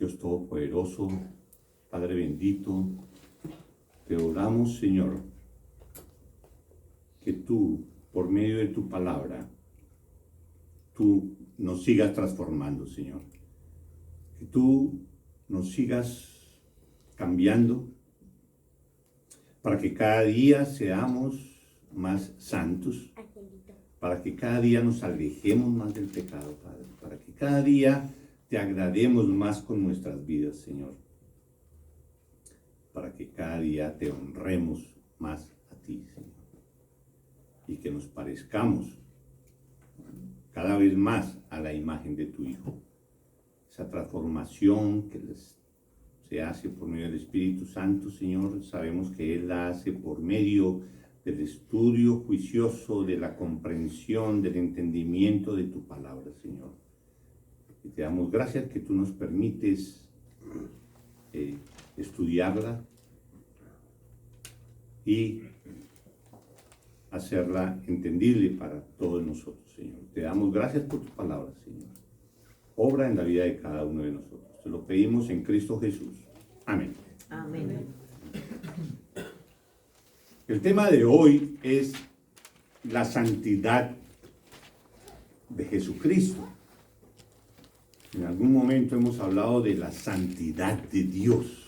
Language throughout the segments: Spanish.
Dios Todopoderoso, Padre bendito, te oramos, Señor, que tú, por medio de tu palabra, tú nos sigas transformando, Señor. Que tú nos sigas cambiando para que cada día seamos más santos, para que cada día nos alejemos más del pecado, Padre, para que cada día te agrademos más con nuestras vidas, Señor, para que cada día te honremos más a ti, Señor, y que nos parezcamos cada vez más a la imagen de tu Hijo. Esa transformación que se hace por medio del Espíritu Santo, Señor, sabemos que Él la hace por medio del estudio juicioso, de la comprensión, del entendimiento de tu palabra, Señor. Y te damos gracias que tú nos permites estudiarla y hacerla entendible para todos nosotros, Señor. Te damos gracias por tu palabra, Señor. Obra en la vida de cada uno de nosotros. Te lo pedimos en Cristo Jesús. Amén. Amén. El tema de hoy es la santidad de Jesucristo. En algún momento hemos hablado de la santidad de Dios.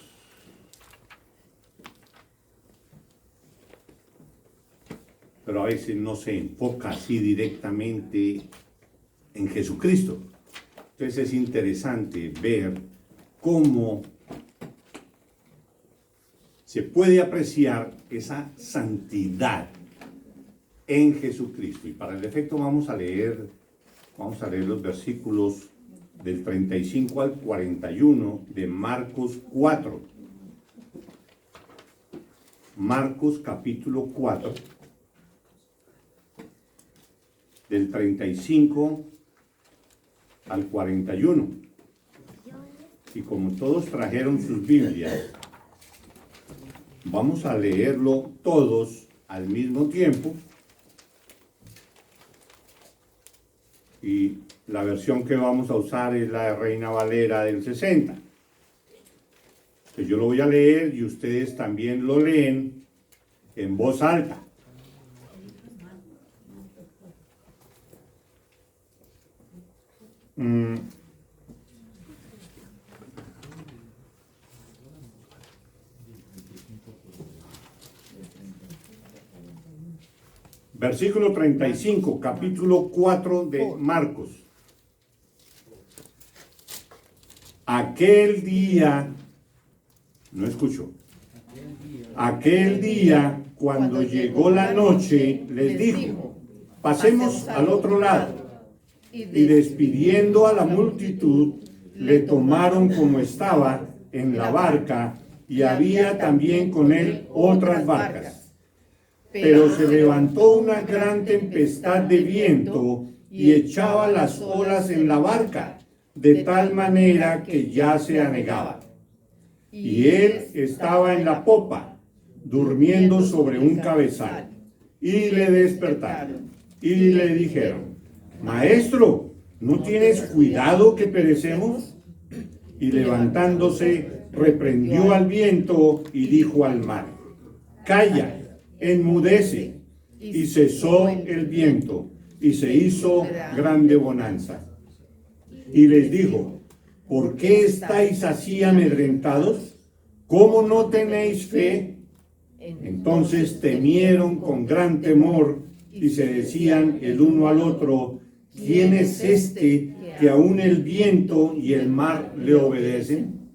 Pero a veces no se enfoca así directamente en Jesucristo. Entonces es interesante ver cómo se puede apreciar esa santidad en Jesucristo. Y para el efecto vamos a leer los versículos del 35 al 41 de Marcos 4. Marcos capítulo 4, del 35 al 41. Y como todos trajeron sus Biblias, vamos a leerlo todos al mismo tiempo. Y la versión que vamos a usar es la de Reina Valera del 60. Pues yo lo voy a leer y ustedes también lo leen en voz alta. Versículo 35, capítulo 4 de Marcos. Aquel día, no escucho, aquel día cuando llegó la noche, les dijo, pasemos al otro lado. Y despidiendo a la multitud, le tomaron como estaba en la barca, y había también con él otras barcas. Pero se levantó una gran tempestad de viento y echaba las olas en la barca, de tal manera que ya se anegaba. Y él estaba en la popa, durmiendo sobre un cabezal. Y le despertaron y le dijeron, Maestro, ¿no tienes cuidado que perecemos? Y levantándose, reprendió al viento y dijo al mar, Calla, enmudece. Y cesó el viento, y se hizo grande bonanza. Y les dijo, ¿por qué estáis así amedrentados? ¿Cómo no tenéis fe? Entonces temieron con gran temor, y se decían el uno al otro, ¿quién es este que aún el viento y el mar le obedecen?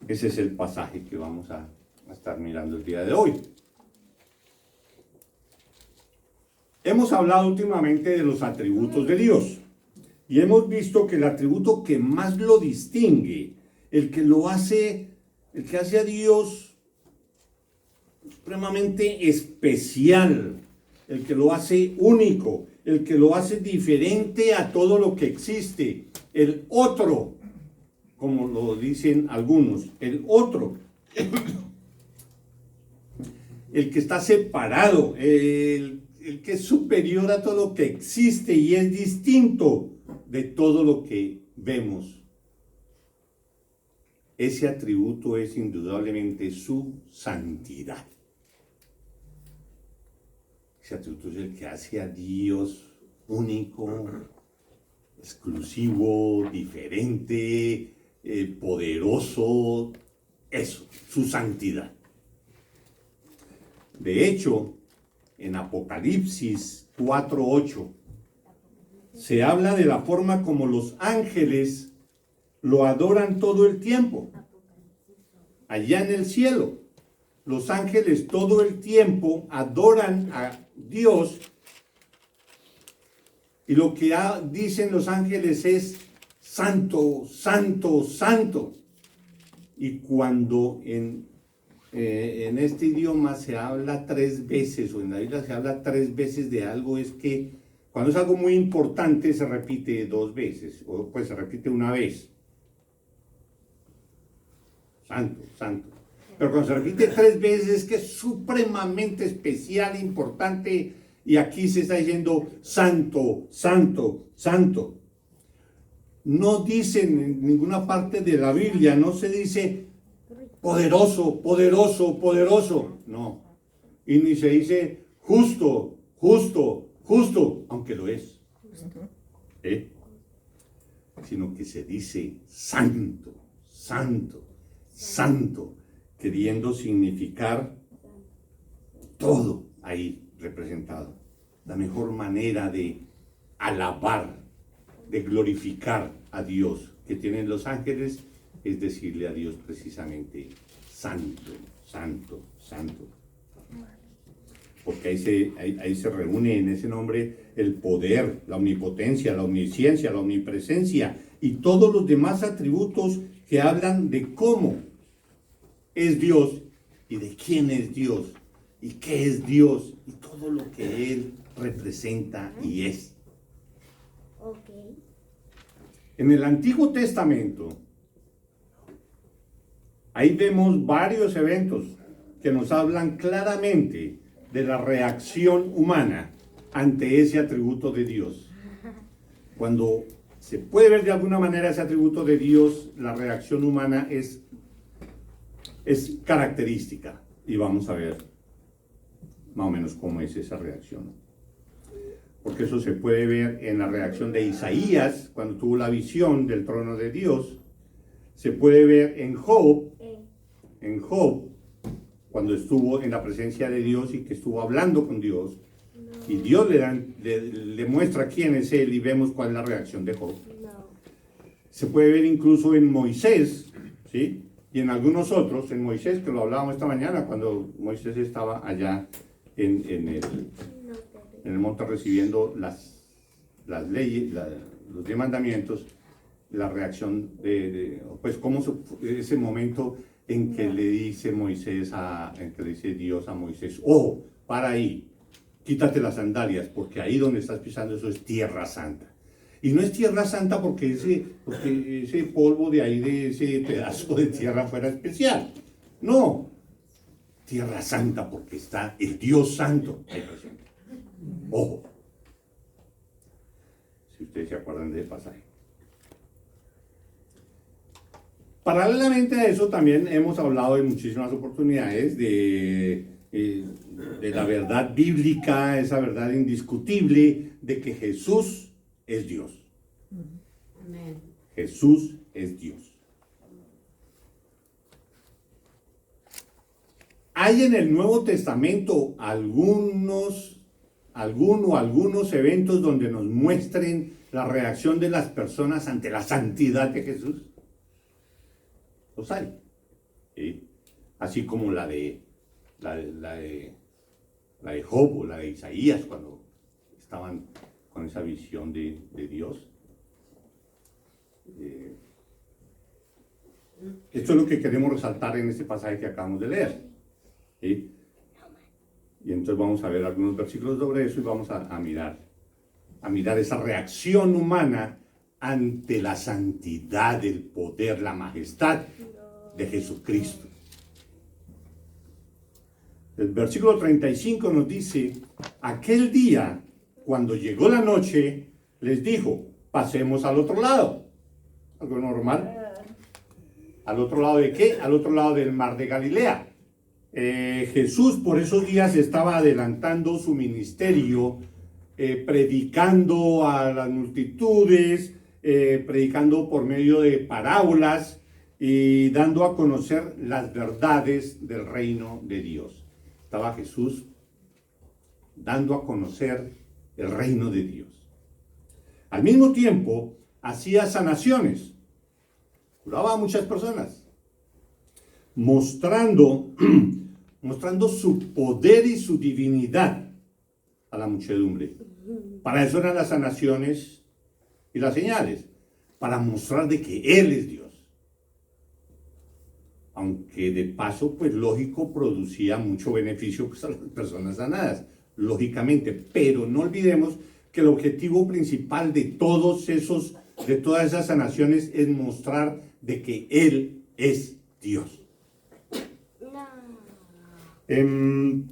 Ese es el pasaje que vamos a estar mirando el día de hoy. Hemos hablado últimamente de los atributos de Dios y hemos visto que el atributo que más lo distingue, el que hace a Dios supremamente especial, el que lo hace único, el que lo hace diferente a todo lo que existe, el otro, como lo dicen algunos, el otro, el que está separado, el que es superior a todo lo que existe y es distinto de todo lo que vemos, ese atributo es indudablemente su santidad. Ese atributo es el que hace a Dios único, exclusivo, diferente, poderoso. Eso, su santidad. De hecho, en Apocalipsis 4:8 se habla de la forma como los ángeles lo adoran todo el tiempo. Allá en el cielo, los ángeles todo el tiempo adoran a Dios, y lo que dicen los ángeles es santo, santo, santo. Y cuando en este idioma se habla 3 veces, o en la Biblia se habla 3 veces de algo, es que cuando es algo muy importante se repite 2 veces, o pues se repite una vez. Santo, santo. Pero cuando se repite 3 veces es que es supremamente especial, importante, y aquí se está diciendo santo, santo, santo. No dice en ninguna parte de la Biblia, no se dice poderoso, poderoso, poderoso. No. Y ni se dice justo, justo, justo, aunque lo es. Sino que se dice santo, santo, santo, queriendo significar todo ahí representado. La mejor manera de alabar, de glorificar a Dios que tienen los ángeles es decirle a Dios precisamente santo, santo, santo. Porque ahí se reúne en ese nombre el poder, la omnipotencia, la omnisciencia, la omnipresencia y todos los demás atributos que hablan de cómo es Dios y de quién es Dios y qué es Dios y todo lo que Él representa y es. Okay. En el Antiguo Testamento, ahí vemos varios eventos que nos hablan claramente de la reacción humana ante ese atributo de Dios. Cuando se puede ver de alguna manera ese atributo de Dios, la reacción humana es característica. Y vamos a ver más o menos cómo es esa reacción. Porque eso se puede ver en la reacción de Isaías, cuando tuvo la visión del trono de Dios. Se puede ver en Job, cuando estuvo en la presencia de Dios y que estuvo hablando con Dios. Y Dios le muestra quién es Él y vemos cuál es la reacción de Job. Se puede ver incluso en Moisés, ¿sí? Y en algunos otros, en Moisés, que lo hablábamos esta mañana, cuando Moisés estaba allá en el monte recibiendo las leyes, los 10 mandamientos, la reacción pues cómo ese momento en que le dice Dios a Moisés, oh, para ahí, quítate las sandalias, porque ahí donde estás pisando eso es tierra santa. Y no es tierra santa porque ese polvo de ahí, de ese pedazo de tierra fuera especial. No, tierra santa porque está el Dios santo ahí presente. Ojo, si ustedes se acuerdan de ese pasaje. Paralelamente a eso también hemos hablado en muchísimas oportunidades de la verdad bíblica, esa verdad indiscutible de que Jesús es Dios. Amén. Jesús es Dios. Hay en el Nuevo Testamento algunos eventos donde nos muestren la reacción de las personas ante la santidad de Jesús. Los hay. ¿Sí? Así como la de Job o la de Isaías cuando estaban con esa visión de Dios. Esto es lo que queremos resaltar en este pasaje que acabamos de leer. ¿Sí? Y entonces vamos a ver algunos versículos sobre eso y vamos a mirar esa reacción humana ante la santidad, el poder, la majestad de Jesucristo. El versículo 35 nos dice, aquel día, cuando llegó la noche, les dijo, pasemos al otro lado. Algo normal. ¿Al otro lado de qué? Al otro lado del mar de Galilea. Jesús por esos días estaba adelantando su ministerio, predicando a las multitudes, predicando por medio de parábolas y dando a conocer las verdades del reino de Dios. Estaba Jesús dando a conocer el reino de Dios. Al mismo tiempo, hacía sanaciones, curaba a muchas personas, mostrando su poder y su divinidad a la muchedumbre. Para eso eran las sanaciones y las señales, para mostrar de que Él es Dios. Aunque de paso, pues lógico, producía mucho beneficio pues, a las personas sanadas, lógicamente, pero no olvidemos que el objetivo principal de todas esas sanaciones es mostrar de que Él es Dios. En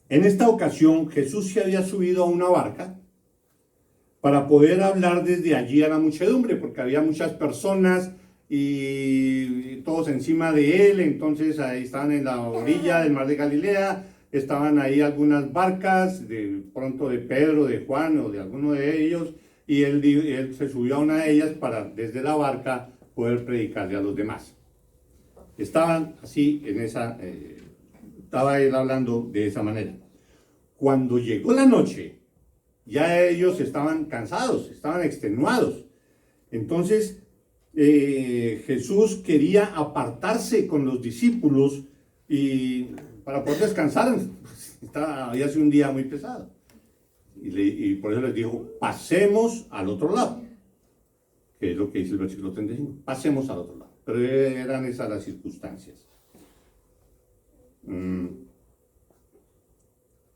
esta ocasión Jesús se había subido a una barca para poder hablar desde allí a la muchedumbre, porque había muchas personas y todos encima de él. Entonces ahí estaban en la orilla del mar de Galilea, estaban ahí algunas barcas, de pronto de Pedro, de Juan o de alguno de ellos, y él se subió a una de ellas para desde la barca poder predicarle a los demás. Estaban así estaba él hablando de esa manera. Cuando llegó la noche, ya ellos estaban cansados, estaban extenuados. Entonces Jesús quería apartarse con los discípulos y para poder descansar. Había sido un día muy pesado. Y por eso les dijo, pasemos al otro lado. Que es lo que dice el versículo 35. Pasemos al otro lado. Pero eran esas las circunstancias.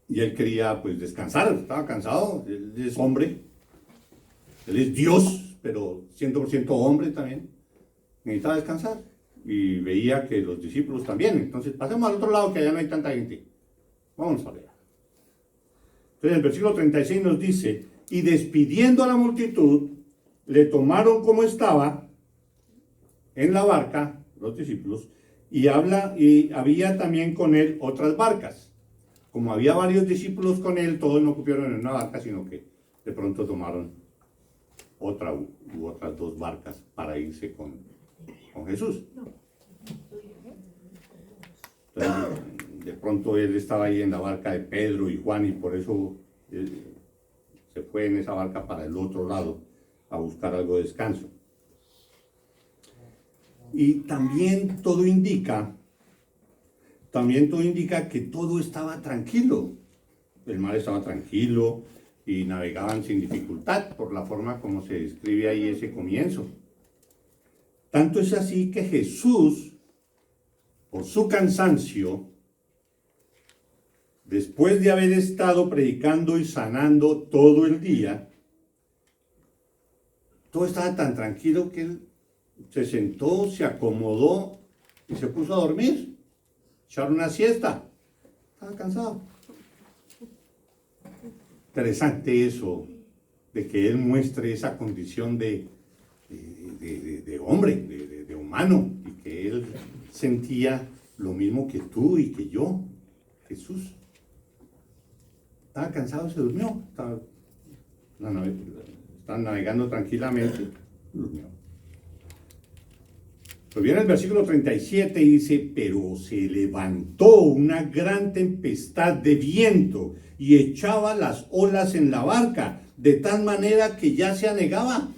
Y él quería pues descansar, estaba cansado. Él es hombre, él es Dios, pero 100% hombre también. Necesitaba descansar y veía que los discípulos también. Entonces pasemos al otro lado, que allá no hay tanta gente. Vamos a ver. Entonces el versículo 36 nos dice, y despidiendo a la multitud, le tomaron como estaba en la barca, los discípulos, y había también con él otras barcas. Como había varios discípulos con él, todos no cupieron en una barca, sino que de pronto tomaron otras dos barcas para irse con Jesús. Entonces, de pronto él estaba ahí en la barca de Pedro y Juan, y por eso se fue en esa barca para el otro lado a buscar algo de descanso. Y también todo indica que todo estaba tranquilo. El mar estaba tranquilo y navegaban sin dificultad, por la forma como se describe ahí ese comienzo. Tanto es así que Jesús, por su cansancio, después de haber estado predicando y sanando todo el día, todo estaba tan tranquilo que él se sentó, se acomodó y se puso a dormir, echar una siesta. Estaba cansado. Interesante eso, de que él muestre esa condición de hombre, de humano, y que él sentía lo mismo que tú y que yo, Jesús. Estaba cansado, se durmió. Estaban navegando tranquilamente, durmió. Pues viene el versículo 37 y dice, pero se levantó una gran tempestad de viento y echaba las olas en la barca, de tal manera que ya se anegaba.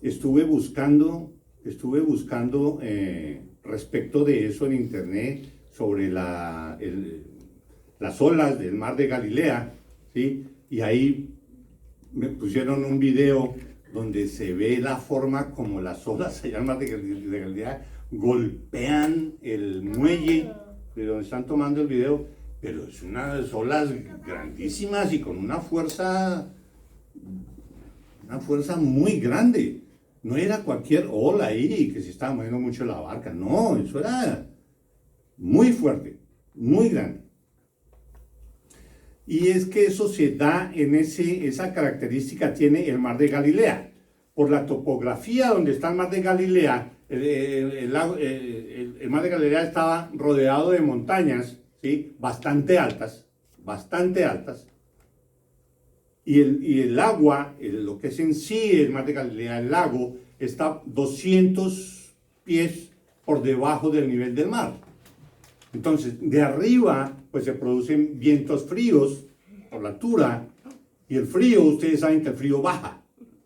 Estuve buscando respecto de eso en internet, sobre las olas del mar de Galilea, ¿sí? Y ahí me pusieron un video donde se ve la forma como las olas allá en el mar de Galilea golpean el muelle de donde están tomando el video, pero es unas olas grandísimas y con una fuerza muy grande. No era cualquier ola ahí que se estaba moviendo mucho la barca, no, eso era muy fuerte, muy grande. Y es que eso se da en esa característica tiene el mar de Galilea. Por la topografía donde está el mar de Galilea, el mar de Galilea estaba rodeado de montañas, ¿sí? Bastante altas, y el agua, lo que es en sí el mar de Galilea, el lago, está 200 pies por debajo del nivel del mar. Entonces, de arriba, pues se producen vientos fríos por la altura, y el frío, ustedes saben que el frío baja,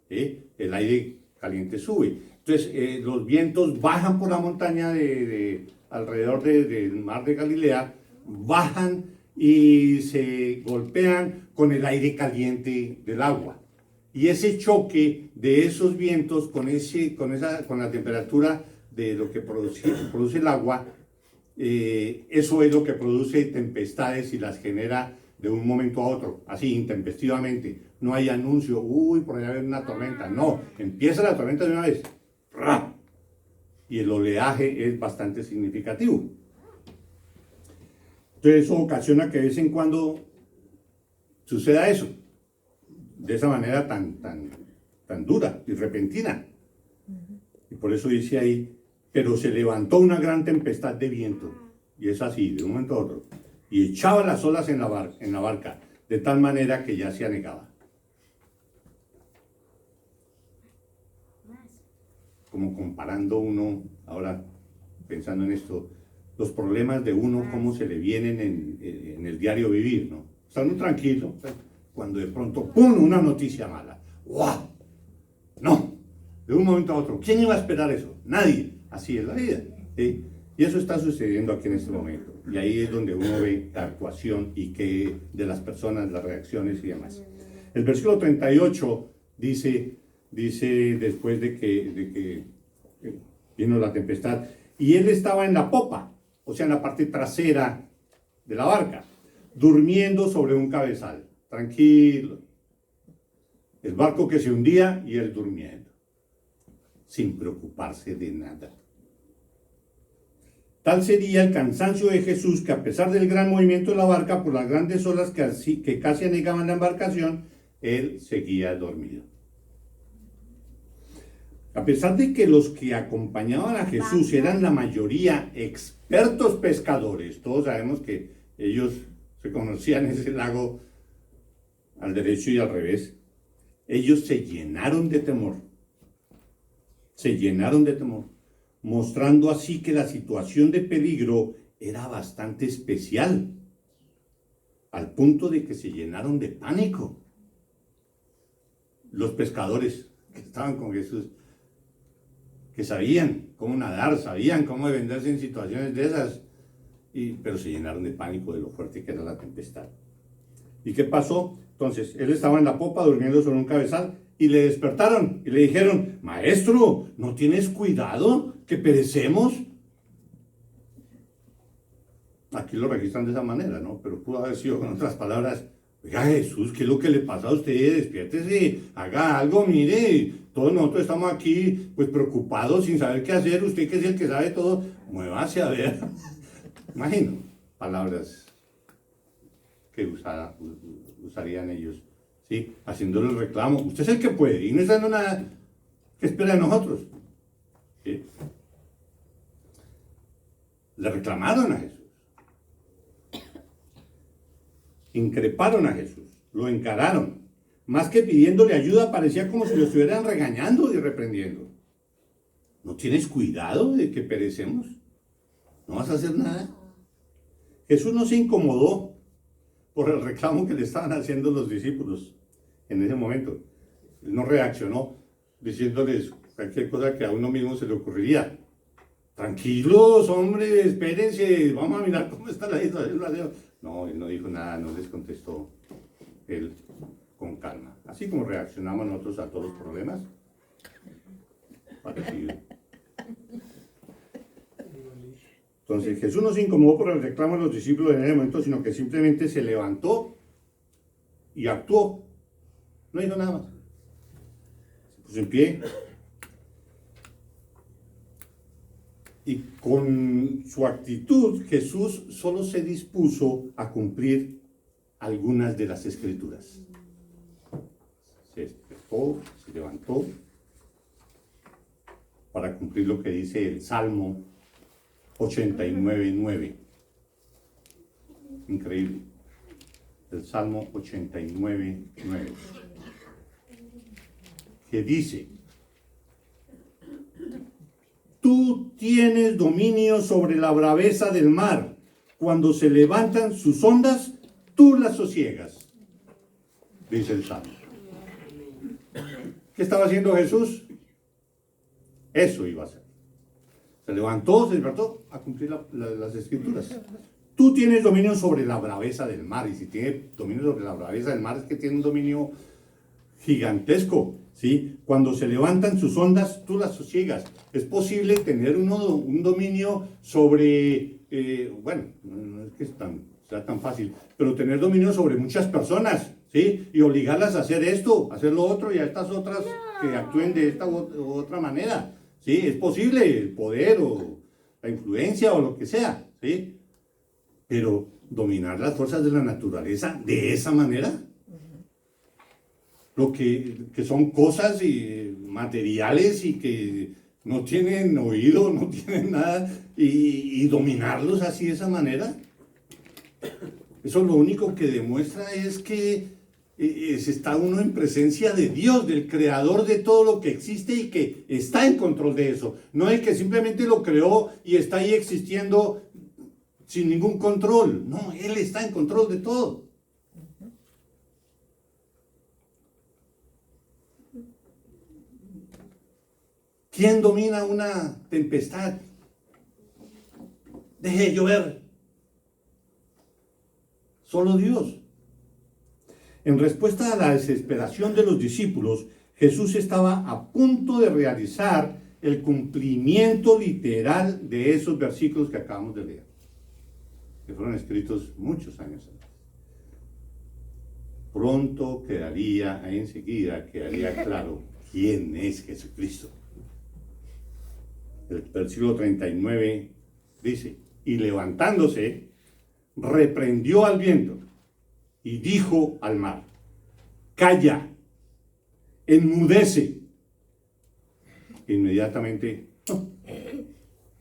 ¿sí? El aire caliente sube. Entonces, los vientos bajan por la montaña alrededor del mar de Galilea, bajan y se golpean con el aire caliente del agua. Y ese choque de esos vientos con la temperatura de lo que produce el agua, eso es lo que produce tempestades y las genera de un momento a otro, así intempestivamente. No hay anuncio, uy, por allá viene una tormenta. No, empieza la tormenta de una vez. ¡Ra! Y el oleaje es bastante significativo. Entonces eso ocasiona que de vez en cuando suceda eso, de esa manera tan dura y repentina. Y por eso dice ahí, pero se levantó una gran tempestad de viento, y es así, de un momento a otro, y echaba las olas en la barca, de tal manera que ya se anegaba. Como comparando uno, ahora pensando en esto, los problemas de uno, cómo se le vienen en el diario vivir, ¿no? Está uno tranquilo, cuando de pronto, ¡pum!, una noticia mala. ¡Wow! No, de un momento a otro. ¿Quién iba a esperar eso? Nadie. Así es la vida, ¿sí? Y eso está sucediendo aquí en este momento. Y ahí es donde uno ve la actuación y que de las personas, las reacciones y demás. El versículo 38 dice después de que vino la tempestad, y él estaba en la popa, o sea, en la parte trasera de la barca, durmiendo sobre un cabezal, tranquilo. El barco que se hundía y él durmiendo, sin preocuparse de nada. Tal sería el cansancio de Jesús, que a pesar del gran movimiento de la barca por las grandes olas que casi anegaban la embarcación, él seguía dormido. A pesar de que los que acompañaban a Jesús eran la mayoría expertos pescadores, todos sabemos que ellos se conocían ese lago al derecho y al revés, ellos se llenaron de temor, mostrando así que la situación de peligro era bastante especial, al punto de que se llenaron de pánico. Los pescadores que estaban con Jesús, que sabían cómo nadar, sabían cómo defenderse en situaciones de esas, pero se llenaron de pánico de lo fuerte que era la tempestad. ¿Y qué pasó? Entonces, él estaba en la popa durmiendo sobre un cabezal y le despertaron y le dijeron, maestro, ¿no tienes cuidado que perecemos? Aquí lo registran de esa manera, ¿no? Pero pudo haber sido con otras palabras, oiga Jesús, ¿qué es lo que le pasa a usted? Despiértese, haga algo, mire, todos nosotros estamos aquí pues preocupados sin saber qué hacer, usted que es el que sabe todo, muévase a ver. Imagino, palabras que usarían ellos, ¿sí? Haciéndole el reclamo, usted es el que puede y no está dando nada que espera de nosotros, ¿sí? Le reclamaron a Jesús, increparon a Jesús, lo encararon, más que pidiéndole ayuda, parecía como si lo estuvieran regañando y reprendiendo. ¿No tienes cuidado de que perecemos? ¿No vas a hacer nada? Jesús no se incomodó por el reclamo que le estaban haciendo los discípulos en ese momento. Él no reaccionó diciéndoles cualquier cosa que a uno mismo se le ocurriría. Tranquilos, hombre, espérense, vamos a mirar cómo está la situación. No, él no dijo nada, no les contestó. Él con calma. Así como reaccionamos nosotros a todos los problemas. Parecido. Entonces Jesús no se incomodó por el reclamo de los discípulos en ese momento, sino que simplemente se levantó y actuó. No hizo nada más. Se puso en pie. Y con su actitud, Jesús solo se dispuso a cumplir algunas de las escrituras. Se despertó, se levantó para cumplir lo que dice el Salmo 89:9. Increíble. El Salmo 89:9. Que dice: tú tienes dominio sobre la braveza del mar. Cuando se levantan sus ondas, tú las sosiegas. Dice el Salmo. ¿Qué estaba haciendo Jesús? Eso iba a hacer. Se levantó, se despertó a cumplir las escrituras. Tú tienes dominio sobre la braveza del mar. Y si tiene dominio sobre la braveza del mar, es que tiene un dominio gigantesco, ¿sí? Cuando se levantan sus ondas, tú las sosiegas. Es posible tener un dominio sobre, bueno, no es que sea tan fácil, pero tener dominio sobre muchas personas, ¿sí? Y obligarlas a hacer esto, a hacer lo otro, y a estas otras que actúen de esta u otra manera, ¿sí? Es posible el poder o la influencia o lo que sea, ¿sí? Pero dominar las fuerzas de la naturaleza de esa manera, lo que son cosas materiales y que no tienen oído, no tienen nada, y dominarlos así de esa manera, eso lo único que demuestra es que está uno en presencia de Dios, del creador de todo lo que existe y que está en control de eso. No es que simplemente lo creó y está ahí existiendo sin ningún control. No, Él está en control de todo. ¿Quién domina una tempestad? Deje de llover. Solo Dios. En respuesta a la desesperación de los discípulos, Jesús estaba a punto de realizar el cumplimiento literal de esos versículos que acabamos de leer, que fueron escritos muchos años antes. Pronto enseguida quedaría claro quién es Jesucristo. El versículo 39 dice: y levantándose, reprendió al viento y dijo al mar: calla, enmudece. Inmediatamente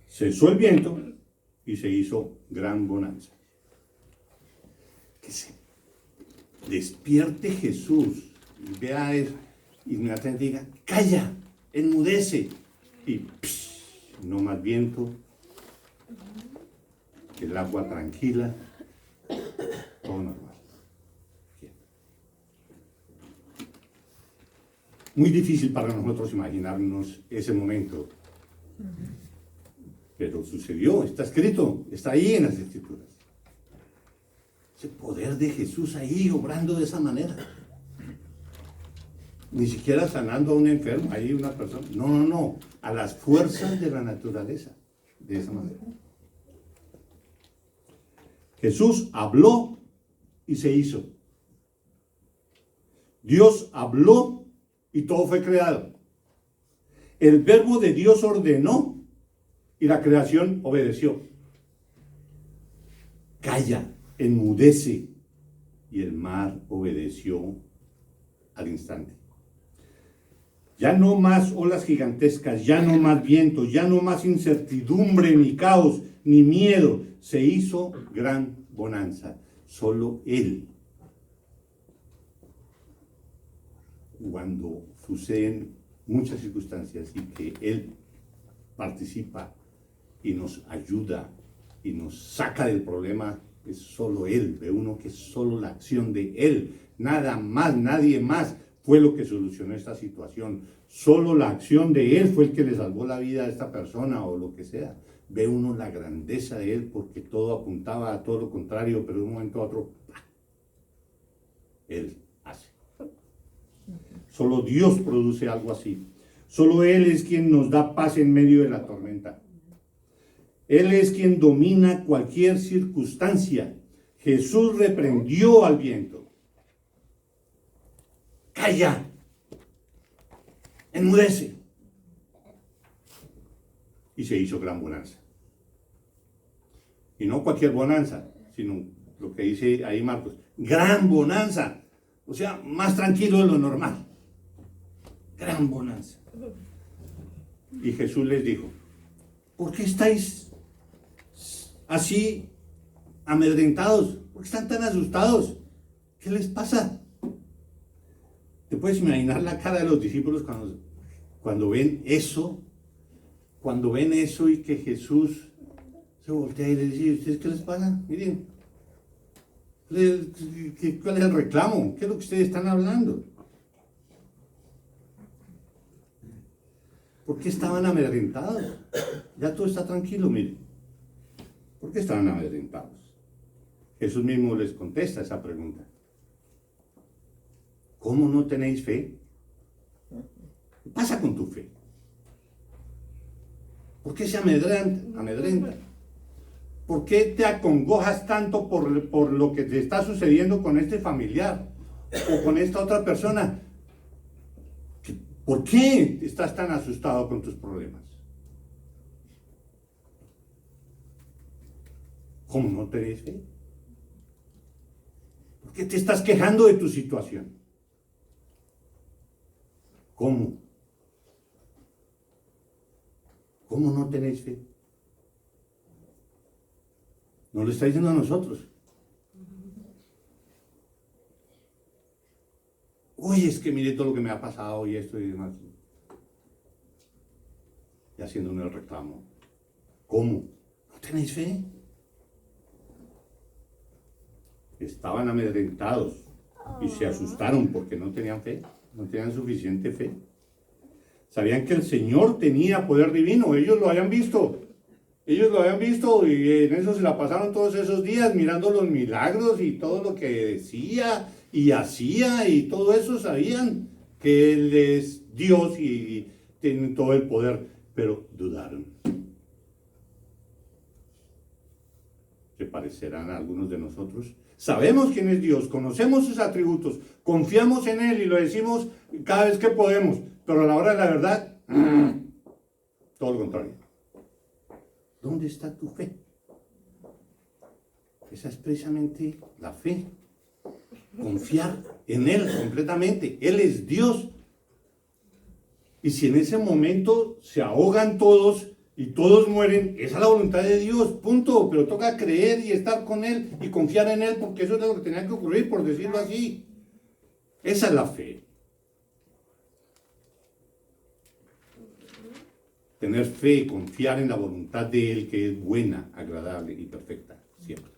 cesó el viento y se hizo gran bonanza. Que se despierte Jesús y vea eso, y inmediatamente diga: calla, enmudece. Y no más viento, el agua tranquila, todo normal. Muy difícil para nosotros imaginarnos ese momento, pero sucedió, está escrito, está ahí en las escrituras. Ese poder de Jesús ahí obrando de esa manera. Ni siquiera sanando a un enfermo, ahí una persona. No, a las fuerzas de la naturaleza, de esa manera. Jesús habló y se hizo. Dios habló y todo fue creado. El verbo de Dios ordenó y la creación obedeció. Calla, enmudece, y el mar obedeció al instante. Ya no más olas gigantescas, ya no más viento, ya no más incertidumbre, ni caos, ni miedo. Se hizo gran bonanza. Solo Él. Cuando suceden muchas circunstancias y que Él participa y nos ayuda y nos saca del problema, es solo Él. Ve uno que es solo la acción de Él. Nada más, nadie más fue lo que solucionó esta situación. Solo la acción de Él fue el que le salvó la vida a esta persona o lo que sea. Ve uno la grandeza de Él porque todo apuntaba a todo lo contrario, pero de un momento a otro, Él hace. Solo Dios produce algo así. Solo Él es quien nos da paz en medio de la tormenta. Él es quien domina cualquier circunstancia. Jesús reprendió al viento. Calla, enmudece. Y se hizo gran bonanza. Y no cualquier bonanza, sino lo que dice ahí Marcos, gran bonanza, o sea, más tranquilo de lo normal, gran bonanza. Y Jesús les dijo, ¿por qué estáis así amedrentados? ¿Por qué están tan asustados? ¿Qué les pasa? ¿Te puedes imaginar la cara de los discípulos cuando ven eso? Cuando ven eso y que Jesús se voltea y les dice, ¿ustedes qué les pasa? Miren, ¿cuál es el reclamo? ¿Qué es lo que ustedes están hablando? ¿Por qué estaban amedrentados? Ya todo está tranquilo, miren. ¿Por qué estaban amedrentados? Jesús mismo les contesta esa pregunta. ¿Cómo no tenéis fe? ¿Qué pasa con tu fe? ¿Por qué se amedrenta? ¿Por qué te acongojas tanto por lo que te está sucediendo con este familiar o con esta otra persona? ¿Por qué estás tan asustado con tus problemas? ¿Cómo no tenéis fe? ¿Por qué te estás quejando de tu situación? ¿Cómo? ¿Cómo no tenéis fe? No lo está diciendo a nosotros. Oye, es que mire todo lo que me ha pasado y esto y demás. Y haciéndome el reclamo. ¿Cómo? ¿No tenéis fe? Estaban amedrentados y se asustaron porque no tenían fe, no tenían suficiente fe. Sabían que el Señor tenía poder divino, ellos lo habían visto y en eso se la pasaron todos esos días mirando los milagros y todo lo que decía y hacía y todo eso, sabían que Él es Dios y tiene todo el poder, pero dudaron. Se parecerán a algunos de nosotros. Sabemos quién es Dios, conocemos sus atributos, confiamos en Él y lo decimos cada vez que podemos, pero a la hora de la verdad, todo lo contrario. ¿Dónde está tu fe? Esa es precisamente la fe. Confiar en Él completamente. Él es Dios. Y si en ese momento se ahogan todos y todos mueren, esa es la voluntad de Dios, punto. Pero toca creer y estar con Él y confiar en Él, porque eso es lo que tenía que ocurrir, por decirlo así. Esa es la fe. Tener fe y confiar en la voluntad de Él, que es buena, agradable y perfecta, siempre.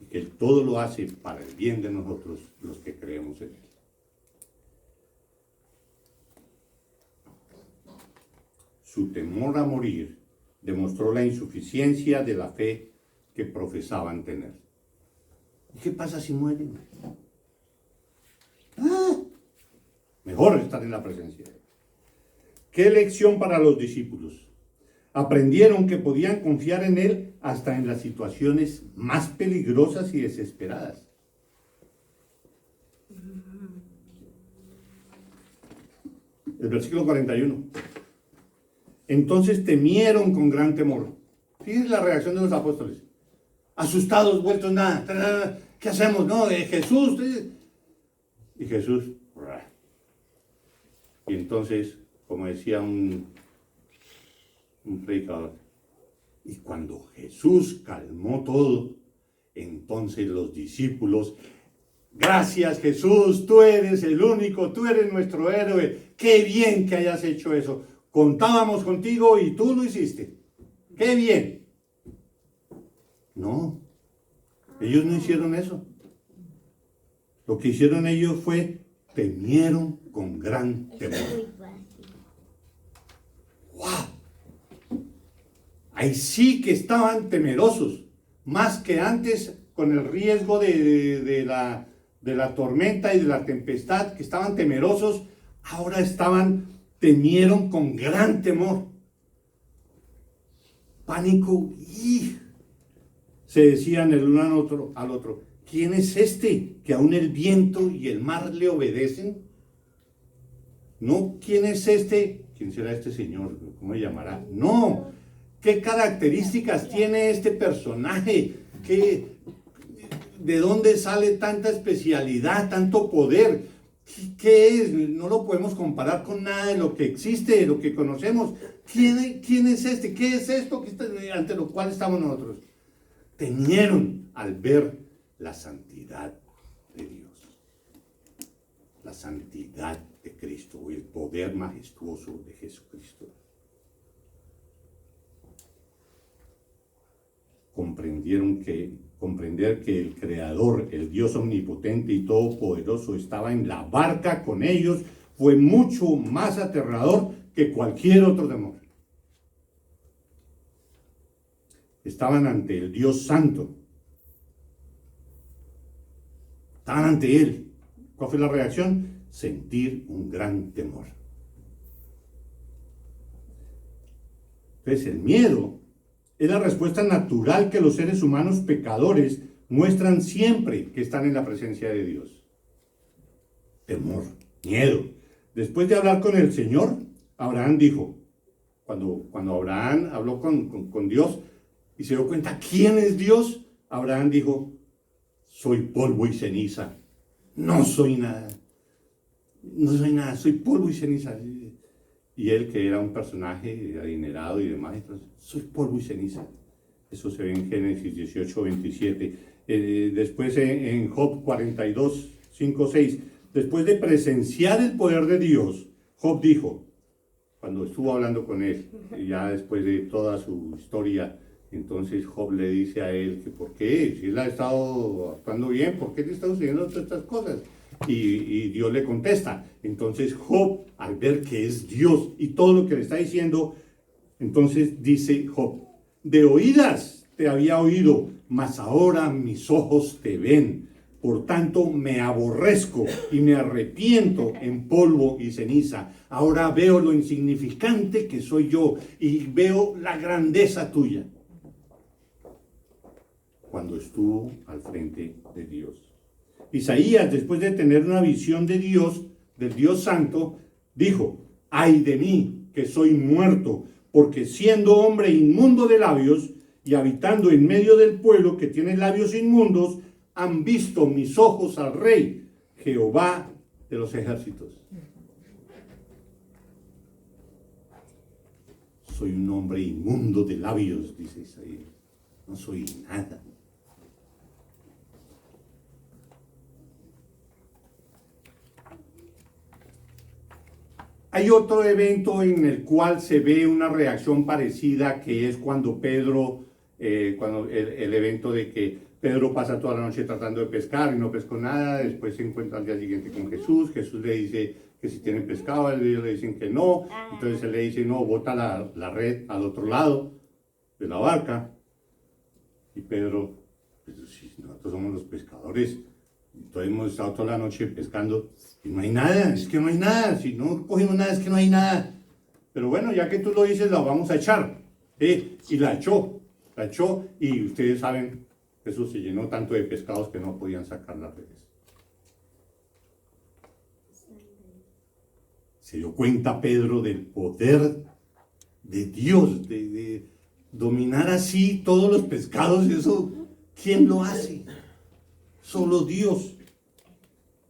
Y que Él todo lo hace para el bien de nosotros, los que creemos en Él. Su temor a morir demostró la insuficiencia de la fe que profesaban tener. ¿Y qué pasa si mueren? Mejor estar en la presencia de Él. ¿Qué lección para los discípulos? Aprendieron que podían confiar en Él hasta en las situaciones más peligrosas y desesperadas. El versículo 41. Entonces temieron con gran temor. Fíjense la reacción de los apóstoles. Asustados, vueltos nada. ¿Qué hacemos? No, de Jesús. Y Jesús. Y entonces, como decía un predicador, y cuando Jesús calmó todo, entonces los discípulos, gracias Jesús, tú eres el único, tú eres nuestro héroe, qué bien que hayas hecho eso, contábamos contigo y tú lo hiciste, qué bien. No, ellos no hicieron eso. Lo que hicieron ellos fue, temieron con gran temor. ¡Wow! Ahí sí que estaban temerosos, más que antes con el riesgo de la tormenta y de la tempestad, que estaban temerosos, ahora temieron con gran temor. Pánico, y se decían el uno al otro, ¿quién es este que aún el viento y el mar le obedecen? No, ¿quién es este? ¿Quién será este señor? ¿Cómo se llamará? No, ¿qué características tiene este personaje? ¿De dónde sale tanta especialidad, tanto poder? ¿Qué es? No lo podemos comparar con nada de lo que existe, de lo que conocemos. ¿Quién es este? ¿Qué es esto ante lo cual estamos nosotros? Temieron al ver la santidad de Dios, la santidad de Cristo, el poder majestuoso de Jesucristo. Comprender que el Creador, el Dios omnipotente y todopoderoso, estaba en la barca con ellos, fue mucho más aterrador que cualquier otro temor. Estaban ante el Dios Santo. Estaban ante Él. ¿Cuál fue la reacción? Sentir un gran temor. Entonces, el miedo es la respuesta natural que los seres humanos pecadores muestran siempre que están en la presencia de Dios. Temor, miedo. Después de hablar con el Señor, Abraham dijo, cuando Abraham habló con Dios y se dio cuenta quién es Dios, Abraham dijo, soy polvo y ceniza, no soy nada, soy polvo y ceniza. Y él, que era un personaje adinerado y demás, entonces, soy polvo y ceniza. Eso se ve en Génesis 18, 27. Después en Job 42, 5, 6. Después de presenciar el poder de Dios, Job dijo, cuando estuvo hablando con él, ya después de toda su historia, entonces Job le dice a él que por qué, si él ha estado actuando bien, ¿por qué le está sucediendo todas estas cosas? Y Dios le contesta. Entonces Job, al ver que es Dios y todo lo que le está diciendo, entonces dice Job, de oídas te había oído, mas ahora mis ojos te ven. Por tanto me aborrezco y me arrepiento en polvo y ceniza. Ahora veo lo insignificante que soy yo y veo la grandeza tuya. Cuando estuvo al frente de Dios. Isaías, después de tener una visión de Dios, del Dios Santo, dijo, ay de mí, que soy muerto, porque siendo hombre inmundo de labios y habitando en medio del pueblo que tiene labios inmundos, han visto mis ojos al Rey, Jehová de los ejércitos. Soy un hombre inmundo de labios, dice Isaías. No soy nada. Hay otro evento en el cual se ve una reacción parecida, que es cuando Pedro, cuando el evento de que Pedro pasa toda la noche tratando de pescar y no pescó nada, después se encuentra al día siguiente con Jesús, Jesús le dice que si tienen pescado, ellos le dicen que no, entonces él le dice, no, bota la red al otro lado de la barca, y Pedro, pues, si nosotros somos los pescadores, entonces hemos estado toda la noche pescando y no hay nada, es que no hay nada, si no cogimos nada es que no hay nada, pero bueno, ya que tú lo dices, la vamos a echar, y la echó y ustedes saben, Jesús se llenó tanto de pescados que no podían sacar las redes. Se dio cuenta Pedro del poder de Dios, de dominar así todos los pescados. Eso, ¿quién lo hace? Solo Dios.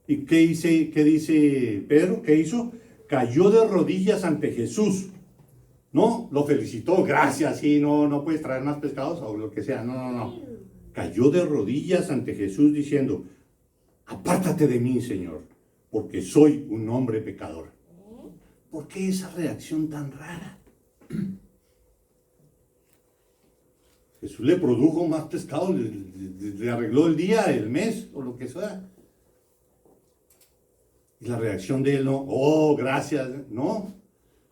¿Y qué dice Pedro? ¿Qué hizo? Cayó de rodillas ante Jesús. No, lo felicitó, gracias, sí, no puedes traer más pescados o lo que sea, no. Cayó de rodillas ante Jesús diciendo, apártate de mí, Señor, porque soy un hombre pecador. ¿Por qué esa reacción tan rara? Jesús le produjo más pescado, le arregló el día, el mes o lo que sea. Y la reacción de él no, oh, gracias, no,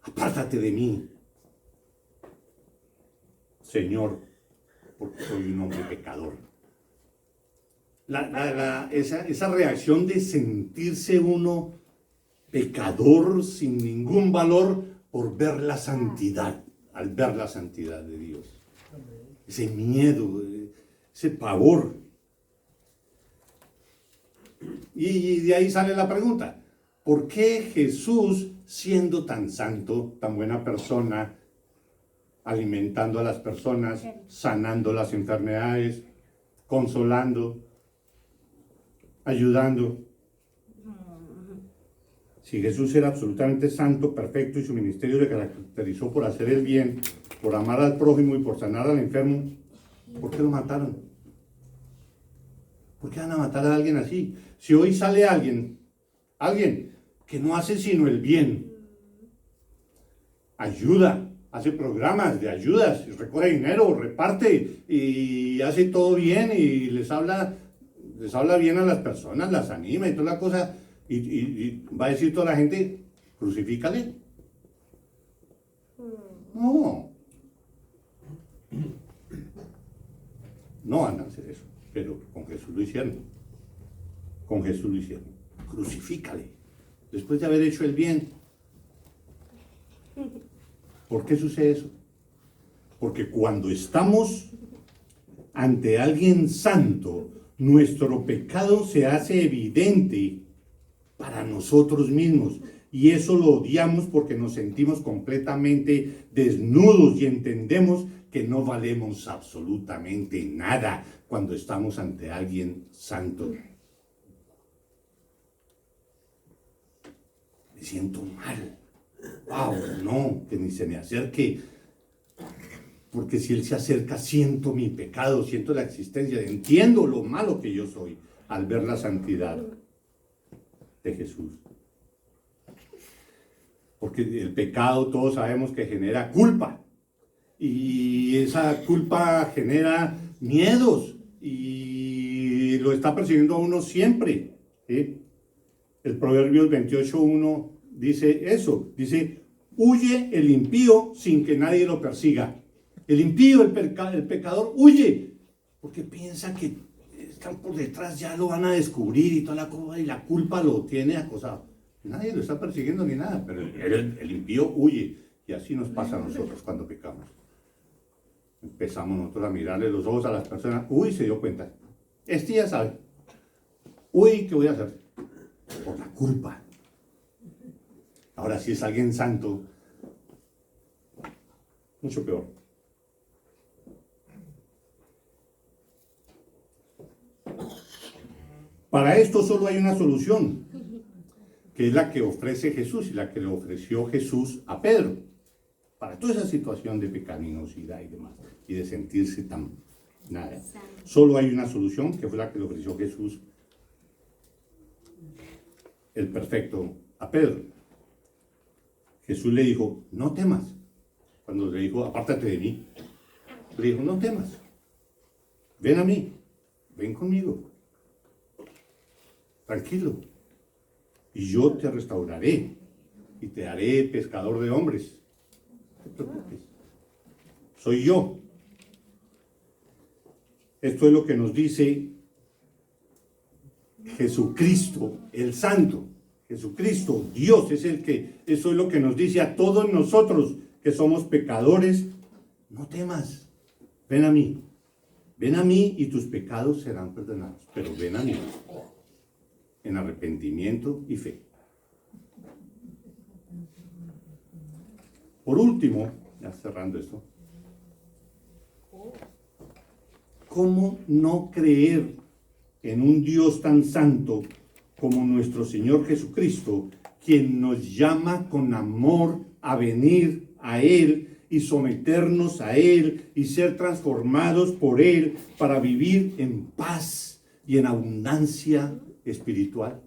apártate de mí, Señor, porque soy un hombre pecador. Esa reacción de sentirse uno pecador sin ningún valor por ver la santidad, al ver la santidad de Dios. Ese miedo, ese pavor. Y de ahí sale la pregunta, ¿por qué Jesús, siendo tan santo, tan buena persona, alimentando a las personas, sanando las enfermedades, consolando, ayudando. Si Jesús era absolutamente santo, perfecto y su ministerio se caracterizó por hacer el bien, por amar al prójimo y por sanar al enfermo, ¿por qué lo mataron? ¿Por qué van a matar a alguien así? Si hoy sale alguien que no hace sino el bien, ayuda, hace programas de ayudas, recoge dinero, reparte y hace todo bien y les habla bien a las personas, las anima y toda la cosa, y va a decir toda la gente, crucifícale. No van a hacer eso, pero con Jesús lo hicieron. Con Jesús lo hicieron. Crucifícale. Después de haber hecho el bien. ¿Por qué sucede eso? Porque cuando estamos ante alguien santo, nuestro pecado se hace evidente para nosotros mismos. Y eso lo odiamos porque nos sentimos completamente desnudos y entendemos que no valemos absolutamente nada cuando estamos ante alguien santo. Me siento mal. Wow, no, que ni se me acerque. Porque si él se acerca, siento mi pecado, siento la existencia, entiendo lo malo que yo soy al ver la santidad de Jesús. Porque el pecado todos sabemos que genera culpa. Y esa culpa genera miedos. Y lo está persiguiendo a uno siempre. ¿Sí? El Proverbios 28:1 dice eso. Dice, huye el impío sin que nadie lo persiga. El impío, el pecador, huye. Porque piensa que están por detrás, ya lo van a descubrir y toda la cosa. Y la culpa lo tiene acosado. Nadie lo está persiguiendo ni nada, pero el impío huye. Y así nos pasa a nosotros cuando pecamos. Empezamos nosotros a mirarle los ojos a las personas. Uy, se dio cuenta. Este ya sabe. Uy, ¿qué voy a hacer? Por la culpa. Ahora, si es alguien santo, mucho peor. Para esto solo hay una solución, que es la que ofrece Jesús y la que le ofreció Jesús a Pedro, para toda esa situación de pecaminosidad y demás, y de sentirse tan nada. Solo hay una solución, que fue la que le ofreció Jesús, el perfecto, a Pedro. Jesús le dijo, no temas. Cuando le dijo, apártate de mí, le dijo, no temas, ven a mí, ven conmigo, tranquilo. Y yo te restauraré y te haré pescador de hombres. No te preocupes. Soy yo. Esto es lo que nos dice Jesucristo, el Santo. Jesucristo, Dios, es el que, eso es lo que nos dice a todos nosotros que somos pecadores. No temas. Ven a mí. Ven a mí y tus pecados serán perdonados. Pero ven a mí. En arrepentimiento y fe. Por último, ya cerrando esto, ¿cómo no creer en un Dios tan santo como nuestro Señor Jesucristo, quien nos llama con amor a venir a Él y someternos a Él y ser transformados por Él para vivir en paz y en abundancia espiritual?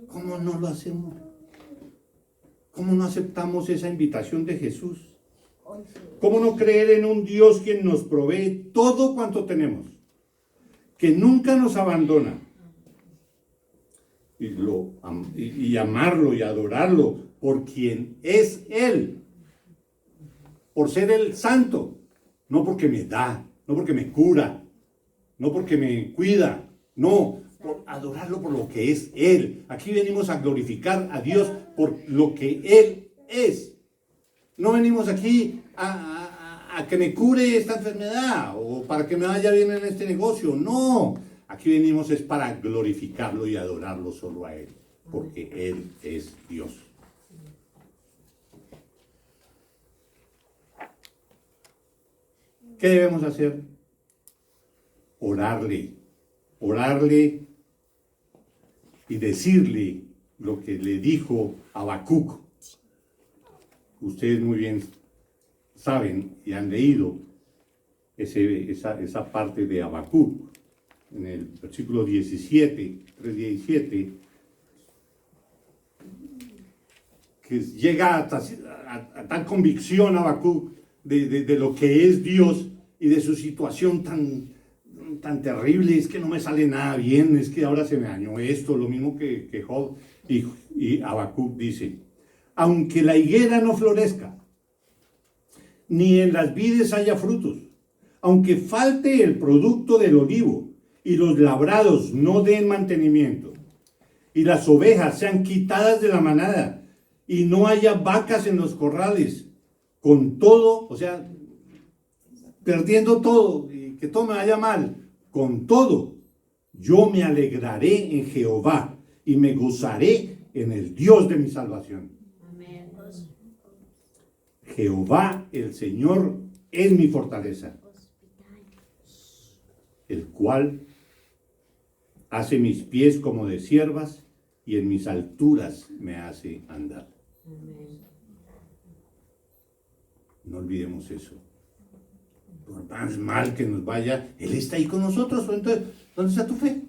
¿Cómo no lo hacemos? ¿Cómo no aceptamos esa invitación de Jesús? ¿Cómo no creer en un Dios quien nos provee todo cuanto tenemos? Que nunca nos abandona. Y amarlo y adorarlo por quien es Él. Por ser el santo. No porque me da, no porque me cura, no porque me cuida. No, por adorarlo por lo que es Él. Aquí venimos a glorificar a Dios por lo que Él es. No venimos aquí a que me cure esta enfermedad o para que me vaya bien en este negocio. No, aquí venimos es para glorificarlo y adorarlo solo a Él, porque Él es Dios. ¿Qué debemos hacer? Orarle y decirle lo que le dijo Habacuc. Ustedes muy bien saben y han leído esa parte de Habacuc. En el versículo 17, 3:17, que llega a tal convicción Habacuc de lo que es Dios y de su situación tan terrible. Es que no me sale nada bien, es que ahora se me dañó esto, lo mismo que Job. Y Habacuc dice: aunque la higuera no florezca, ni en las vides haya frutos, aunque falte el producto del olivo, y los labrados no den mantenimiento, y las ovejas sean quitadas de la manada, y no haya vacas en los corrales, con todo, o sea, perdiendo todo, y que todo me vaya mal, con todo, yo me alegraré en Jehová, y me gozaré en el Dios de mi salvación. Amén. Jehová, el Señor, es mi fortaleza, el cual hace mis pies como de ciervas y en mis alturas me hace andar. Amén. No olvidemos eso. Por más mal que nos vaya, Él está ahí con nosotros. Entonces, ¿dónde está tu fe?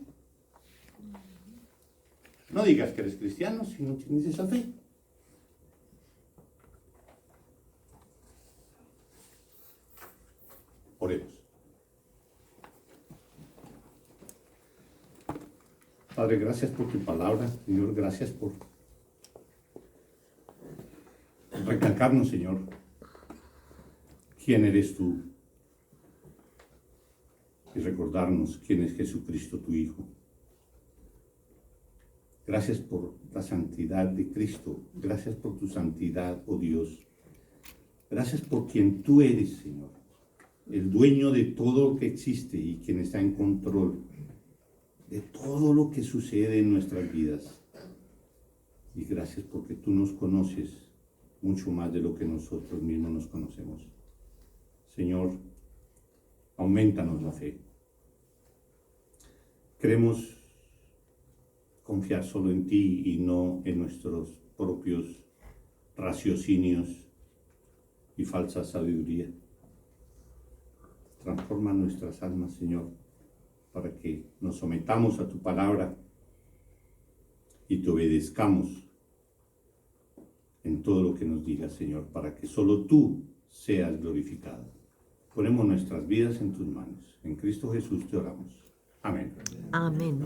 No digas que eres cristiano si no tienes esa fe. Oremos. Padre, gracias por tu palabra. Señor, gracias por recalcarnos, Señor, quién eres tú y recordarnos quién es Jesucristo, tu Hijo. Gracias por la santidad de Cristo. Gracias por tu santidad, oh Dios. Gracias por quien tú eres, Señor, el dueño de todo lo que existe y quien está en control de todo lo que sucede en nuestras vidas. Y gracias porque tú nos conoces mucho más de lo que nosotros mismos nos conocemos. Señor, aumentanos la fe. Queremos confiar solo en ti y no en nuestros propios raciocinios y falsa sabiduría. Transforma nuestras almas, Señor, para que nos sometamos a tu palabra y te obedezcamos en todo lo que nos digas, Señor, para que solo tú seas glorificado. Ponemos nuestras vidas en tus manos. En Cristo Jesús te oramos. Amén. Amén.